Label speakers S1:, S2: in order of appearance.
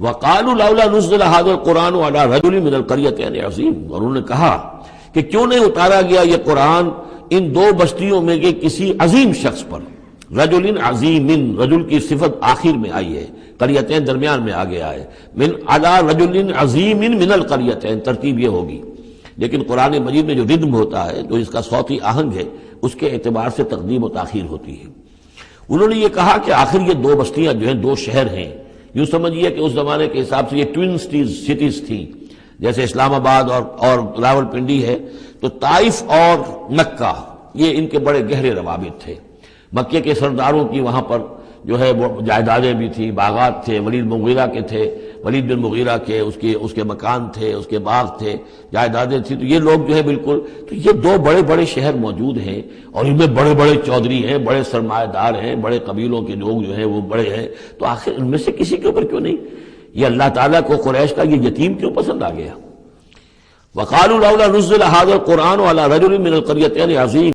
S1: وقالوا لولا نزل هذا القرآن على رجل من القريتين عظیم، اور انہوں نے کہا کہ کیوں نہیں اتارا گیا یہ قرآن ان دو بستیوں میں کے کسی عظیم شخص پر۔ رجل عظیم، رجل کی صفت آخر میں آئی ہے، قریتین درمیان میں آگے آئے، من علی رجل عظیم من القریتین، ترتیب یہ ہوگی، لیکن قرآن مجید میں جو ردم ہوتا ہے، جو اس کا صوتی آہنگ ہے، اس کے اعتبار سے تقدیم و تاخیر ہوتی ہے۔ انہوں نے یہ کہا کہ آخر یہ دو بستیاں جو ہیں دو شہر ہیں، یوں سمجھیے کہ اس زمانے کے حساب سے یہ ٹوین سٹیز تھیں، جیسے اسلام آباد اور راول پنڈی ہے، تو طائف اور مکہ یہ ان کے بڑے گہرے روابط تھے۔ مکے کے سرداروں کی وہاں پر جو ہے وہ جائیدادیں بھی تھیں، باغات تھے، ولید مغیرہ کے تھے، ولید بن مغیرہ کے اس کے مکان تھے، اس کے باغ تھے، جائیدادیں تھیں، تو یہ لوگ جو ہے بالکل، تو یہ دو بڑے بڑے شہر موجود ہیں اور ان میں بڑے بڑے چودھری ہیں، بڑے سرمایہ دار ہیں، بڑے قبیلوں کے لوگ جو ہیں وہ بڑے ہیں، تو آخر ان میں سے کسی کے اوپر کیوں نہیں؟ یہ اللہ تعالیٰ کو قریش کا یہ یتیم کیوں پسند آ گیا؟ وقالوا لولا نزل هذا القرآن على رجل من القريتين عظیم۔